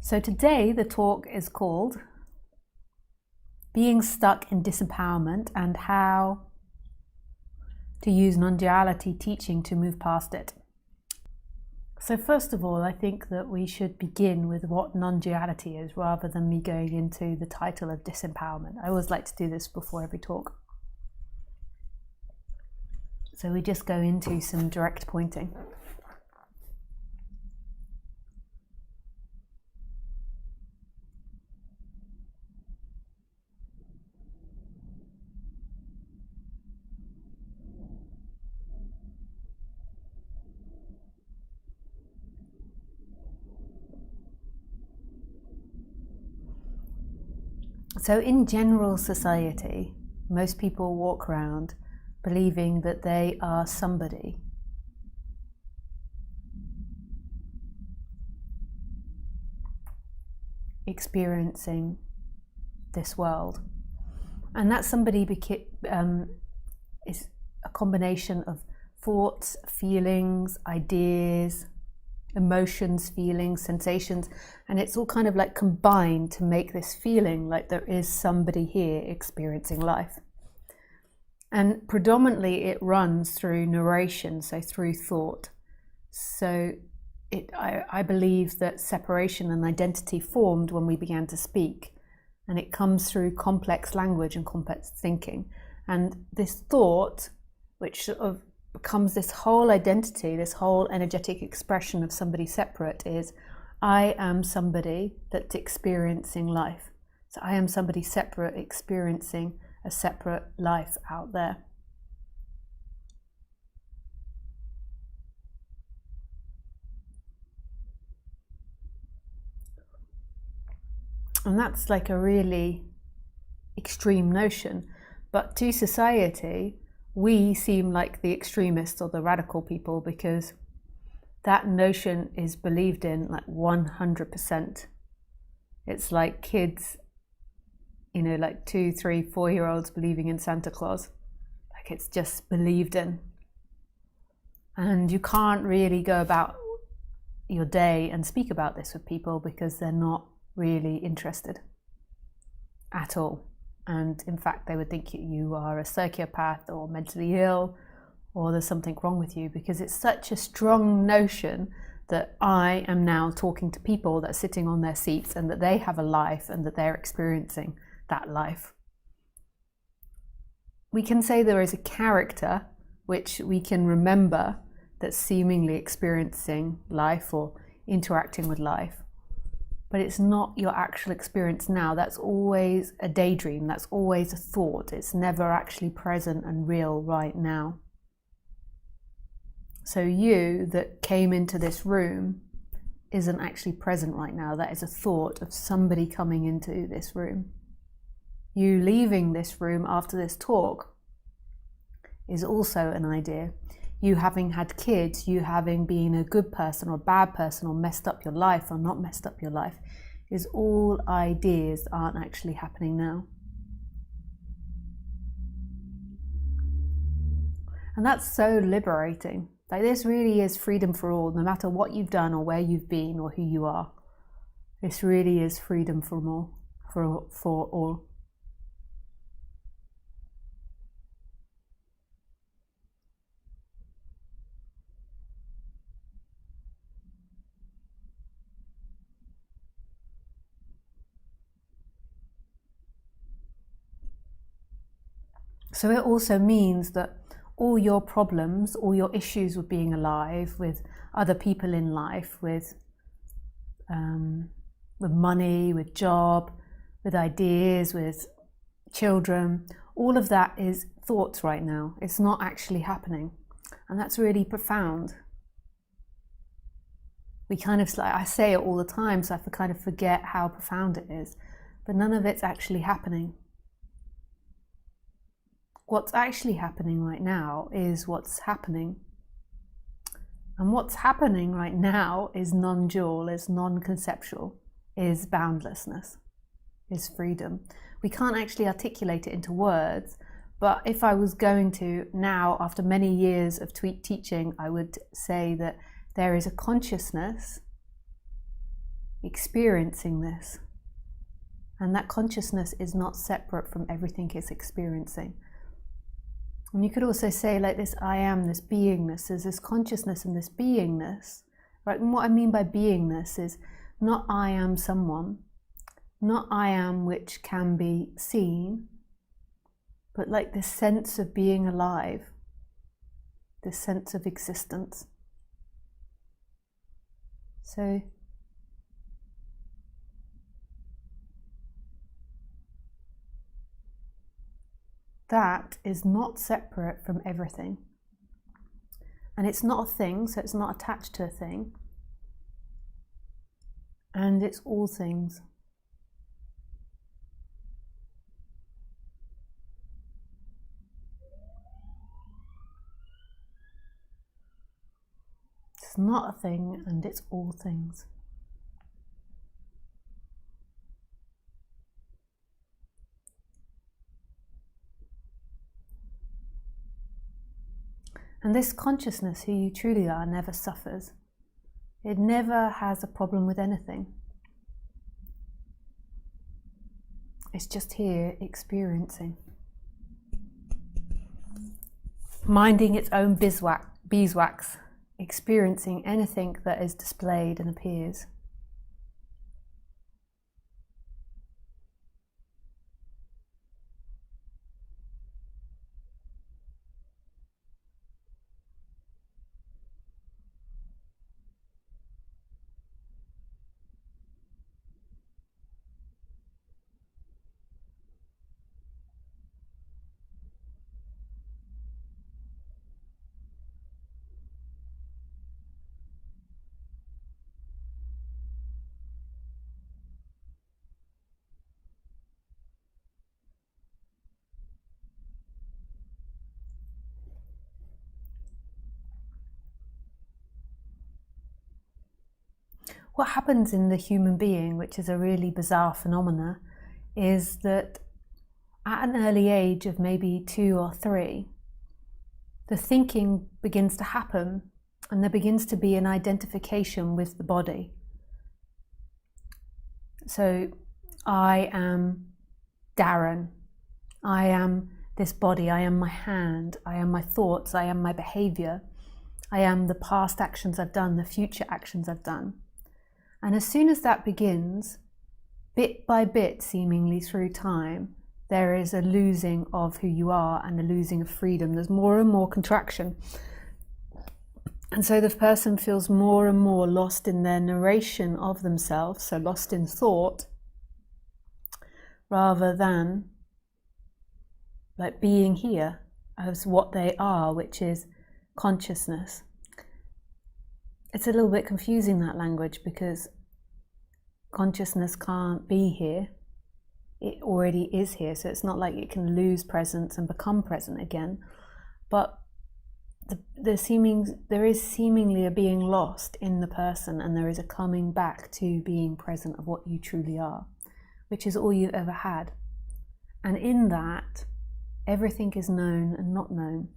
So today the talk is called Being Stuck in Disempowerment and How to Use Non-Duality Teaching to Move Past It. So first of all, I think that we should begin with what non-duality is rather than me going into the title of disempowerment. I always like to do this before every talk. So we just go into some direct pointing. So in general society, most people walk around believing that they are somebody. Experiencing this world. And that somebody is a combination of thoughts, feelings, ideas, emotions, feelings, sensations, and it's all kind of like combined to make this feeling like there is somebody here experiencing life. And predominantly it runs through narration, so through thought. So I believe that separation and identity formed when we began to speak, and it comes through complex language and complex thinking. And this thought, which sort of becomes this whole identity, this whole energetic expression of somebody separate, is I am somebody that's experiencing life. So I am somebody separate experiencing a separate life out there. And that's like a really extreme notion, but to society we seem like the extremists or the radical people because that notion is believed in like 100%. It's like kids, like 2, 3, 4-year-olds believing in Santa Claus. Like it's just believed in. And you can't really go about your day and speak about this with people because they're not really interested at all. And in fact, they would think you are a sociopath or mentally ill, or there's something wrong with you, because it's such a strong notion that I am now talking to people that are sitting on their seats and that they have a life and that they're experiencing that life. We can say there is a character which we can remember that's seemingly experiencing life or interacting with life. But it's not your actual experience now. That's always a daydream. That's always a thought. It's never actually present and real right now. So you that came into this room isn't actually present right now. That is a thought of somebody coming into this room. You leaving this room after this talk is also an idea. You having had kids, you having been a good person or a bad person or messed up your life or not messed up your life, is all ideas that aren't actually happening now. And that's so liberating. Like this really is freedom for all, no matter what you've done or where you've been or who you are. This really is freedom for all. So it also means that all your problems, all your issues with being alive, with other people in life, with money, with job, with ideas, with children, all of that is thoughts right now. It's not actually happening. And that's really profound. I say it all the time, so I kind of forget how profound it is. But none of it's actually happening. What's actually happening right now is what's happening. And what's happening right now is non-dual, is non-conceptual, is boundlessness, is freedom. We can't actually articulate it into words, but if I was going to now, after many years of teaching, I would say that there is a consciousness experiencing this. And that consciousness is not separate from everything it's experiencing. And you could also say, like, this I am, this beingness, there's this consciousness and this beingness, right? And what I mean by beingness is not I am someone, not I am which can be seen, but like this sense of being alive, this sense of existence. So that is not separate from everything. And it's not a thing, so it's not attached to a thing. And it's all things. It's not a thing, and it's all things. And this consciousness, who you truly are, never suffers. It never has a problem with anything. It's just here experiencing. Minding its own beeswax, experiencing anything that is displayed and appears. What happens in the human being, which is a really bizarre phenomena, is that at an early age of maybe 2 or 3, the thinking begins to happen and there begins to be an identification with the body. So, I am Darren, I am this body, I am my hand, I am my thoughts, I am my behavior, I am the past actions I've done, the future actions I've done. And as soon as that begins, bit by bit, seemingly through time, there is a losing of who you are and a losing of freedom. There's more and more contraction. And so the person feels more and more lost in their narration of themselves, so lost in thought, rather than like being here as what they are, which is consciousness. It's a little bit confusing, that language, because consciousness can't be here. It already is here, so it's not like it can lose presence and become present again. But there is seemingly a being lost in the person, and there is a coming back to being present of what you truly are, which is all you've ever had. And in that, everything is known and not known.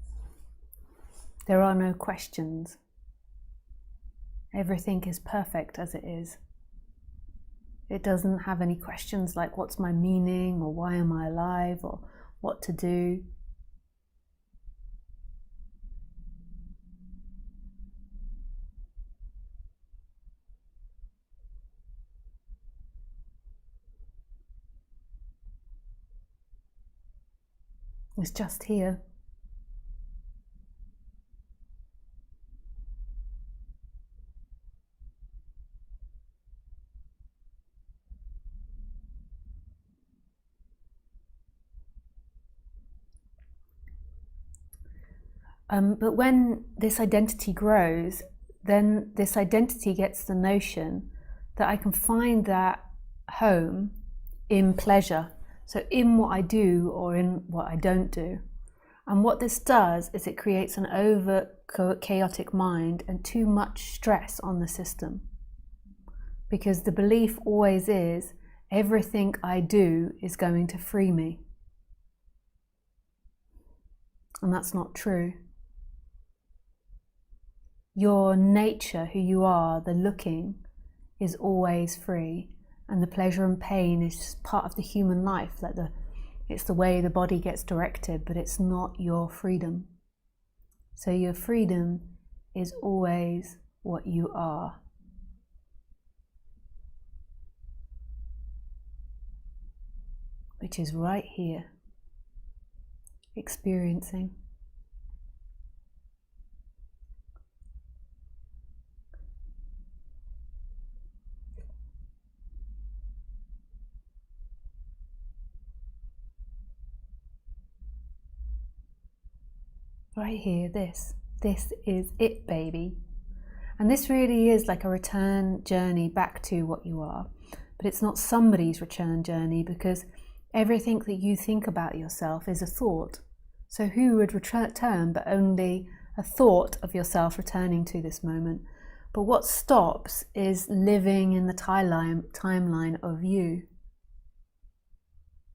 There are no questions. Everything is perfect as it is. It doesn't have any questions like what's my meaning, or why am I alive, or what to do. It's just here. But when this identity grows, then this identity gets the notion that I can find that home in pleasure. So in what I do or in what I don't do. And what this does is it creates an over chaotic mind and too much stress on the system. Because the belief always is, everything I do is going to free me. And that's not true. Your nature, who you are, the looking, is always free, and the pleasure and pain is just part of the human life. Like it's the way the body gets directed, but it's not your freedom. So your freedom is always what you are. Which is right here, experiencing. Right here, this is it, baby. And this really is like a return journey back to what you are. But it's not somebody's return journey, because everything that you think about yourself is a thought. So who would return but only a thought of yourself returning to this moment? But what stops is living in the timeline of you.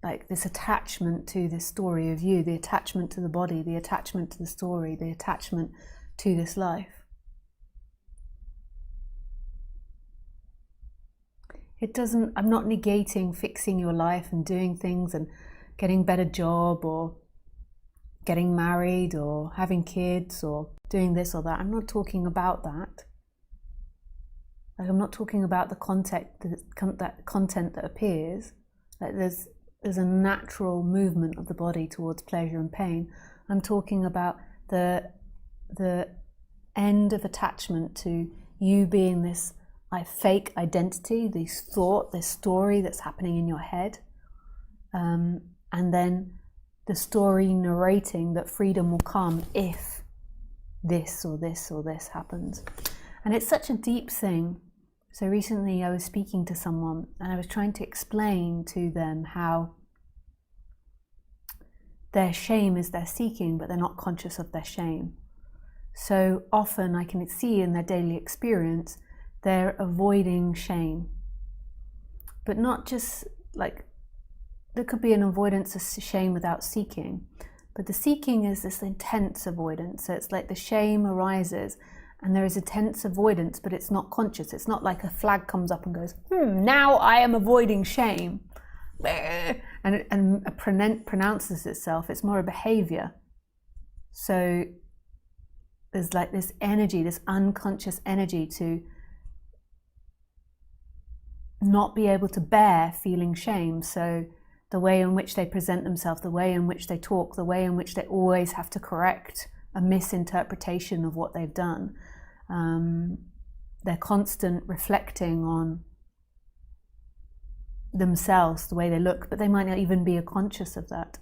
Like this attachment to this story of you, the attachment to the body, the attachment to the story, the attachment to this life. I'm not negating fixing your life and doing things and getting a better job or getting married or having kids or doing this or that. I'm not talking about that. Like, I'm not talking about the content that appears. Like there's a natural movement of the body towards pleasure and pain. I'm talking about the end of attachment to you being this fake identity, this thought, this story that's happening in your head, and then the story narrating that freedom will come if this or this or this happens. And it's such a deep thing. So recently I was speaking to someone and I was trying to explain to them how their shame is their seeking, but they're not conscious of their shame. So often I can see in their daily experience they're avoiding shame, but not just like, there could be an avoidance of shame without seeking, but the seeking is this intense avoidance. So it's like the shame arises and there is intense avoidance, but it's not conscious. It's not like a flag comes up and goes, now I am avoiding shame, and pronounces itself. It's more a behavior. So there's like this energy, this unconscious energy to not be able to bear feeling shame. So the way in which they present themselves, the way in which they talk, the way in which they always have to correct a misinterpretation of what they've done. They're constant reflecting on themselves, the way they look, but they might not even be conscious of that.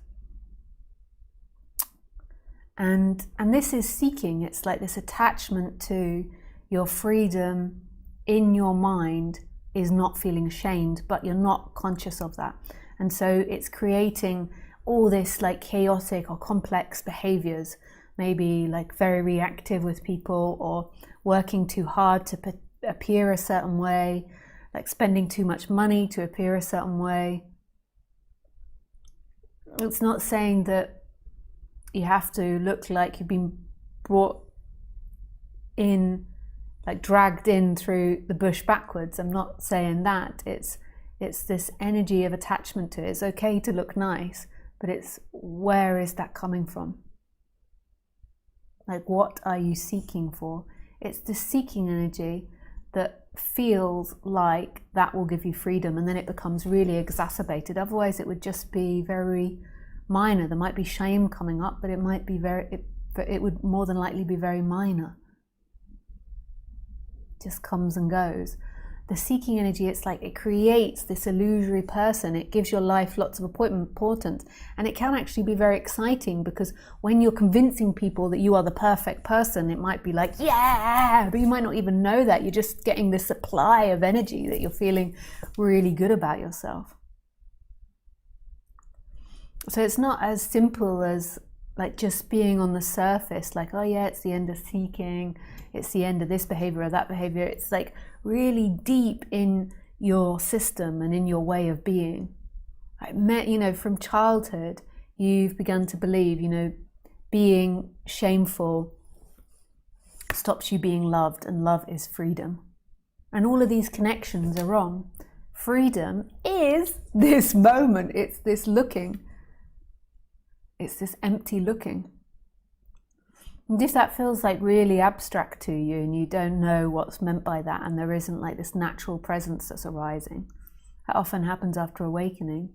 And this is seeking. It's like this attachment to your freedom in your mind is not feeling ashamed, but you're not conscious of that. And so it's creating all this like chaotic or complex behaviors, maybe like very reactive with people, or working too hard to appear a certain way, like spending too much money to appear a certain way. It's not saying that you have to look like you've been brought in, like dragged in through the bush backwards. I'm not saying that. It's this energy of attachment to it. It's okay to look nice, but it's where is that coming from? Like, what are you seeking for? It's the seeking energy that feels like that will give you freedom, and then it becomes really exacerbated. Otherwise it would just be very minor. There might be shame coming up, but it might be it would more than likely be very minor. It just comes and goes. The seeking energy, it's like it creates this illusory person. It gives your life lots of importance, and it can actually be very exciting, because when you're convincing people that you are the perfect person, it might be like, yeah, but you might not even know that. You're just getting this supply of energy that you're feeling really good about yourself. So it's not as simple as like just being on the surface, like, oh yeah, it's the end of seeking, it's the end of this behavior or that behavior. It's like really deep in your system and in your way of being. From childhood, you've begun to believe, being shameful stops you being loved, and love is freedom. And all of these connections are wrong. Freedom is this moment. It's this looking. It's this empty looking. And if that feels like really abstract to you and you don't know what's meant by that, and there isn't like this natural presence that's arising, that often happens after awakening,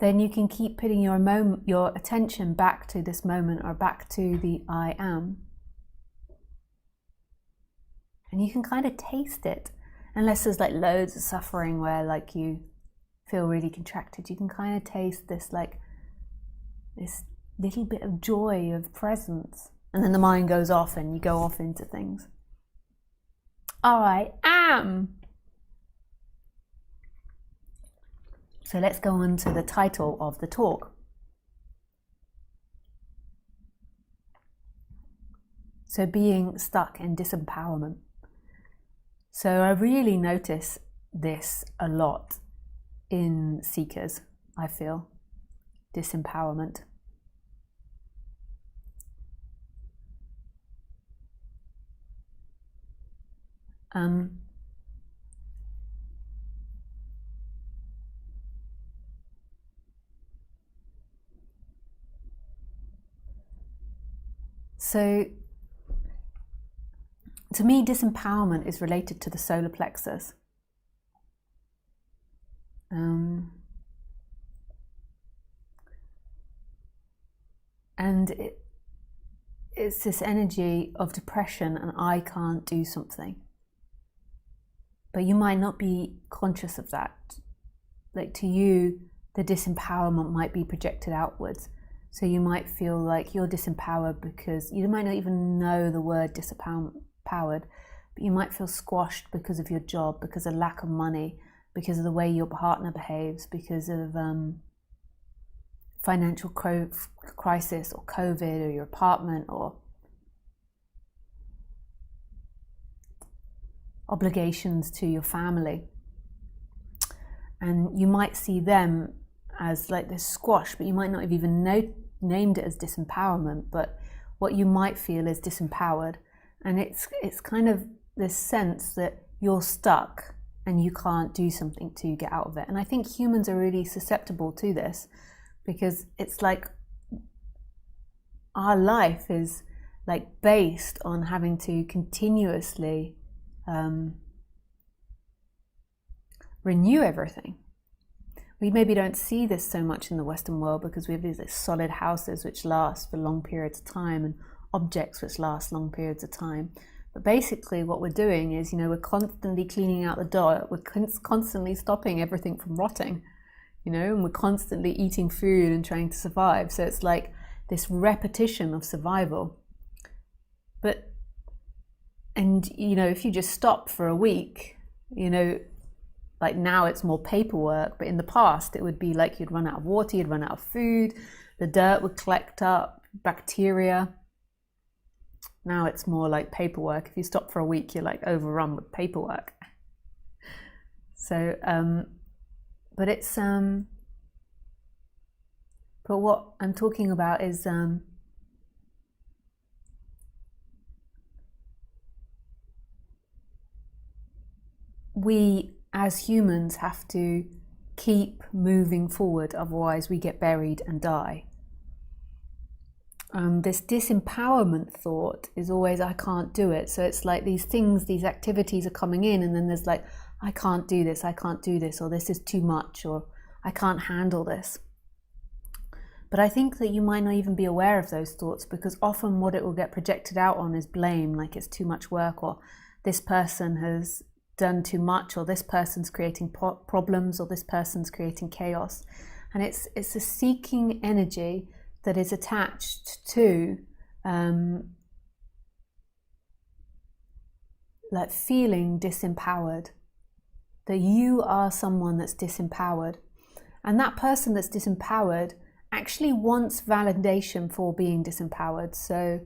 then you can keep putting your attention back to this moment, or back to the I am. And you can kind of taste it. Unless there's like loads of suffering where like you feel really contracted, you can kind of taste this like this little bit of joy of presence. And then the mind goes off and you go off into things. I am. So let's go on to the title of the talk. So being stuck in disempowerment. So I really notice this a lot in seekers, I feel. Disempowerment. So to me, disempowerment is related to the solar plexus. And it's this energy of depression and I can't do something. But you might not be conscious of that. Like to you, the disempowerment might be projected outwards. So you might feel like you're disempowered because you might not even know the word disempowered, but you might feel squashed because of your job, because of lack of money, because of the way your partner behaves, because of financial crisis or COVID or your apartment or obligations to your family. And you might see them as like this squash, but you might not have even named it as disempowerment, but what you might feel is disempowered. And it's kind of this sense that you're stuck and you can't do something to get out of it. And I think humans are really susceptible to this because it's like our life is like based on having to continuously renew everything. We maybe don't see this so much in the Western world because we have these solid houses which last for long periods of time and objects which last long periods of time. But basically what we're doing is, we're constantly cleaning out the dirt, we're constantly stopping everything from rotting, and we're constantly eating food and trying to survive. So it's like this repetition of survival. And if you just stop for a week, like now it's more paperwork, but in the past it would be like you'd run out of water, you'd run out of food, the dirt would collect up, bacteria. Now it's more like paperwork. If you stop for a week, you're like overrun with paperwork. So, but what I'm talking about is we as humans have to keep moving forward, otherwise we get buried and die. This disempowerment thought is always, I can't do it. So it's like these things, these activities are coming in, and then there's like, I can't do this, or this is too much, or I can't handle this. But I think that you might not even be aware of those thoughts, because often what it will get projected out on is blame, like it's too much work, or this person has done too much, or this person's creating problems, or this person's creating chaos. And it's a seeking energy that is attached to like feeling disempowered, that you are someone that's disempowered. And that person that's disempowered actually wants validation for being disempowered. So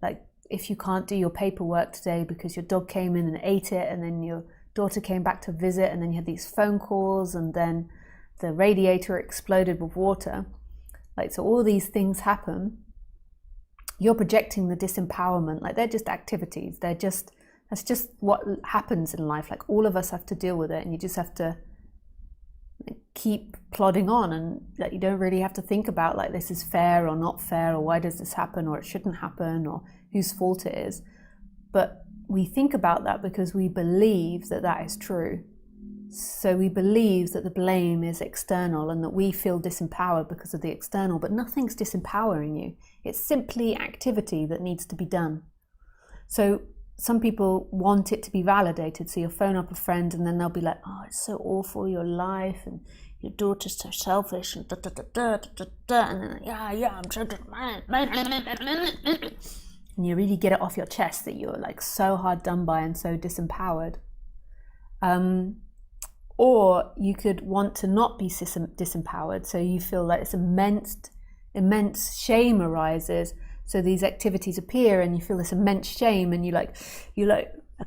like if you can't do your paperwork today because your dog came in and ate it, and then your daughter came back to visit, and then you had these phone calls, and then the radiator exploded with water. Like, so all these things happen, you're projecting the disempowerment, like they're just activities, they're just That's just what happens in life. Like, all of us have to deal with it, and you just have to keep plodding on, and that you don't really have to think about like this is fair or not fair, or why does this happen, or it shouldn't happen, or whose fault it is. But we think about that because we believe that that is true. So we believe that the blame is external and that we feel disempowered because of the external, but nothing's disempowering you. It's simply activity that needs to be done. So some people want it to be validated. So you'll phone up a friend and then they'll be like, oh, it's so awful, your life, and your daughter's so selfish, and and then, yeah, I'm so and you really get it off your chest that you're like so hard done by and so disempowered. Or you could want to not be disempowered, so you feel like this immense shame arises. So these activities appear and you feel this immense shame, and you're like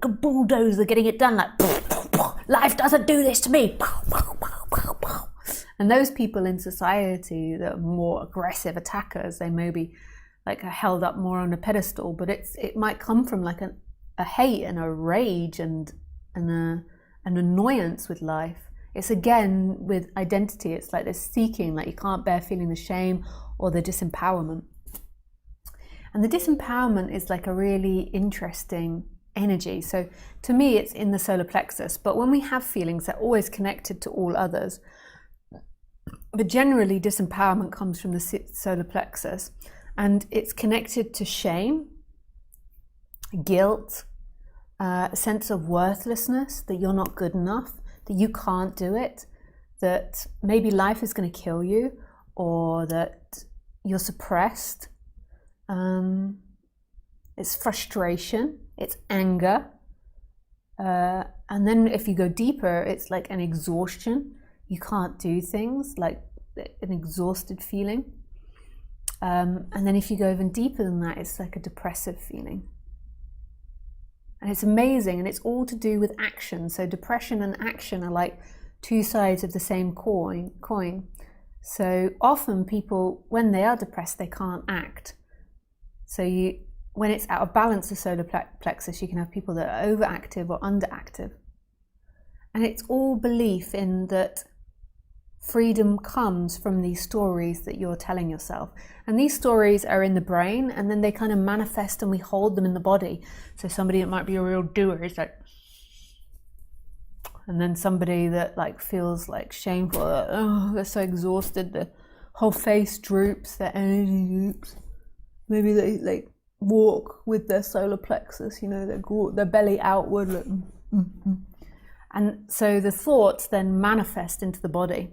a bulldozer getting it done, like life doesn't do this to me. And those people in society that are more aggressive attackers, they may be like are held up more on a pedestal, but it might come from like a hate and a rage and an annoyance with life. It's again with identity, it's like this seeking, like you can't bear feeling the shame or the disempowerment. And the disempowerment is like a really interesting energy. So to me, it's in the solar plexus, but when we have feelings, they're always connected to all others. But generally, disempowerment comes from the solar plexus, and it's connected to shame, guilt, a sense of worthlessness, that you're not good enough, that you can't do it, that maybe life is going to kill you, or that you're suppressed. It's frustration, it's anger, and then if you go deeper, it's like an exhaustion. You can't do things, like an exhausted feeling. And then if you go even deeper than that, it's like a depressive feeling. And it's amazing, and it's all to do with action. So depression and action are like two sides of the same coin. So often people, when they are depressed, they can't act. So when it's out of balance, the solar plexus, you can have people that are overactive or underactive. And it's all belief in that freedom comes from these stories that you're telling yourself. And these stories are in the brain, and then they kind of manifest and we hold them in the body. So somebody that might be a real doer is like, and then somebody that like feels like shameful, oh, they're so exhausted, the whole face droops, their energy droops. Maybe they like walk with their solar plexus, you know, their belly outward, like, And so the thoughts then manifest into the body.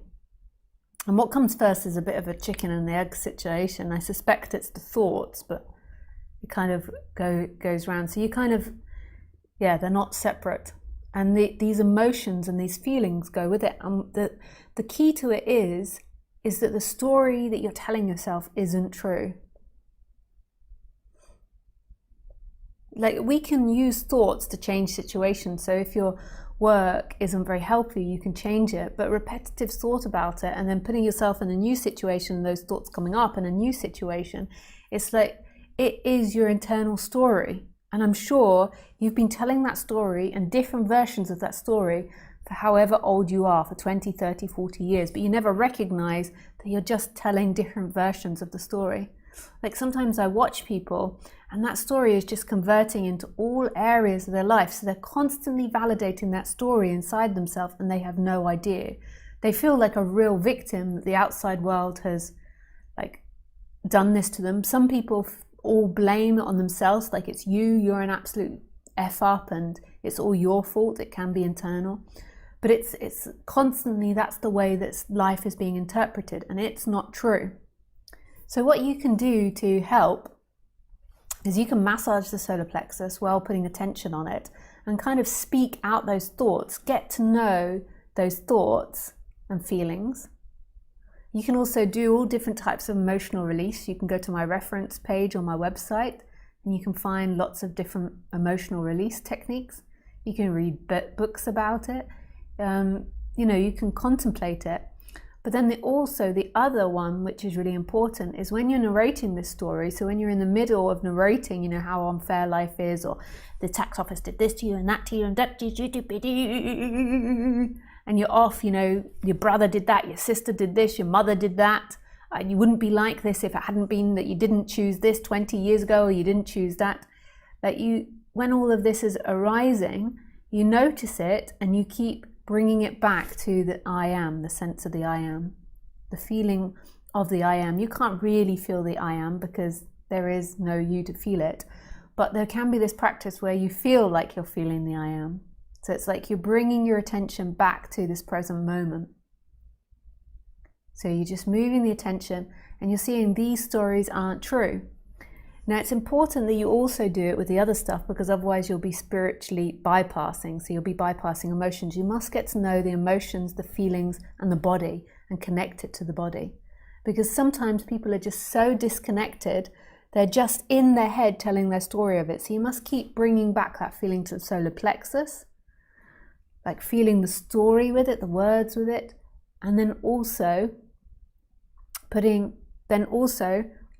And what comes first is a bit of a chicken and the egg situation. I suspect it's the thoughts, but it kind of goes round. So you kind of, they're not separate. And these emotions and these feelings go with it. And the key to it is that the story that you're telling yourself isn't true. Like, we can use thoughts to change situations. So if your work isn't very healthy, you can change it. But repetitive thought about it, and then putting yourself in a new situation, those thoughts coming up in a new situation, it's like, it is your internal story. And I'm sure you've been telling that story and different versions of that story for however old you are, for 20, 30, 40 years, but you never recognize that you're just telling different versions of the story. Like, sometimes I watch people and that story is just converting into all areas of their life. So they're constantly validating that story inside themselves, and they have no idea. They feel like a real victim that the outside world has like done this to them. Some people all blame it on themselves, like it's you're an absolute F up and it's all your fault. It can be internal. But it's constantly, that's the way that life is being interpreted, and it's not true. So what you can do to help is you can massage the solar plexus while putting attention on it and kind of speak out those thoughts, get to know those thoughts and feelings. You can also do all different types of emotional release. You can go to my reference page on my website and you can find lots of different emotional release techniques. You can read books about it. You can contemplate it. But then also the other one, which is really important, is when you're narrating this story. So when you're in the middle of narrating, you know, how unfair life is, or the tax office did this to you and that to you and that to you, and you're off, you know, your brother did that, your sister did this, your mother did that, and you wouldn't be like this if it hadn't been that you didn't choose this 20 years ago, or you didn't choose that. That you, when all of this is arising, you notice it and you keep bringing it back to the I am, the sense of the I am, the feeling of the I am. You can't really feel the I am because there is no you to feel it, but there can be this practice where you feel like you're feeling the I am. So it's like you're bringing your attention back to this present moment. So you're just moving the attention and you're seeing these stories aren't true. Now, it's important that you also do it with the other stuff, because otherwise you'll be spiritually bypassing. So you'll be bypassing emotions. You must get to know the emotions, the feelings, and the body, and connect it to the body. Because sometimes people are just so disconnected, they're just in their head telling their story of it. So you must keep bringing back that feeling to the solar plexus, like feeling the story with it, the words with it, and then also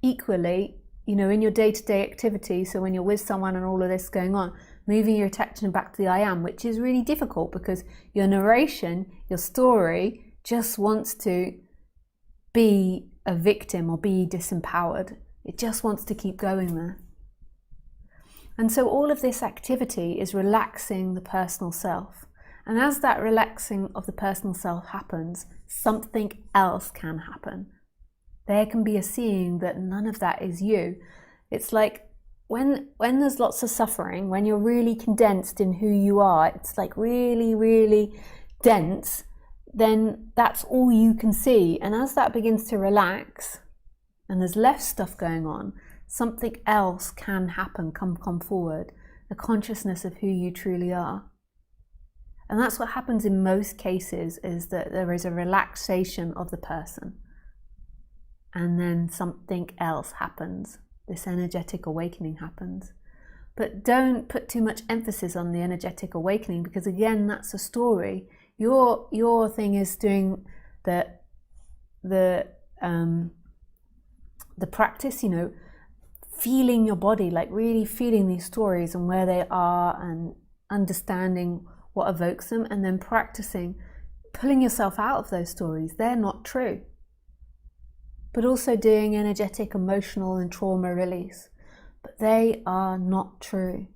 equally, you know, in your day-to-day activity, so when you're with someone and all of this going on, moving your attention back to the I am, which is really difficult because your narration, your story, just wants to be a victim or be disempowered. It just wants to keep going there. And so all of this activity is relaxing the personal self. And as that relaxing of the personal self happens, something else can happen. There can be a seeing that none of that is you. It's like when there's lots of suffering, when you're really condensed in who you are, it's like really, really dense, then that's all you can see. And as that begins to relax and there's less stuff going on, something else can happen, come forward, the consciousness of who you truly are. And that's what happens in most cases, is that there is a relaxation of the person. And then something else happens. This energetic awakening happens. But don't put too much emphasis on the energetic awakening, because again, that's a story. Your thing is doing the practice, you know, feeling your body, like really feeling these stories and where they are and understanding what evokes them, and then practicing pulling yourself out of those stories. They're not true. But also doing energetic, emotional and trauma release. But they are not true.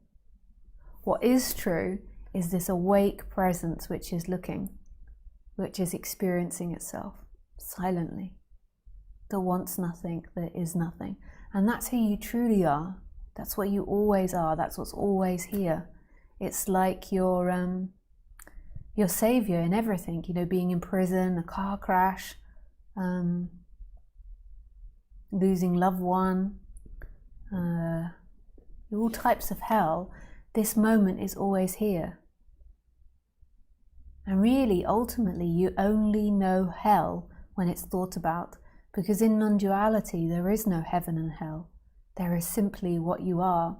What is true is this awake presence which is looking, which is experiencing itself silently. That wants nothing, that is nothing. And that's who you truly are. That's what you always are. That's what's always here. It's like your savior in everything, you know, being in prison, a car crash, losing loved one, all types of hell. This moment is always here. And really, ultimately, you only know hell when it's thought about, because in non-duality there is no heaven and hell. There is simply what you are.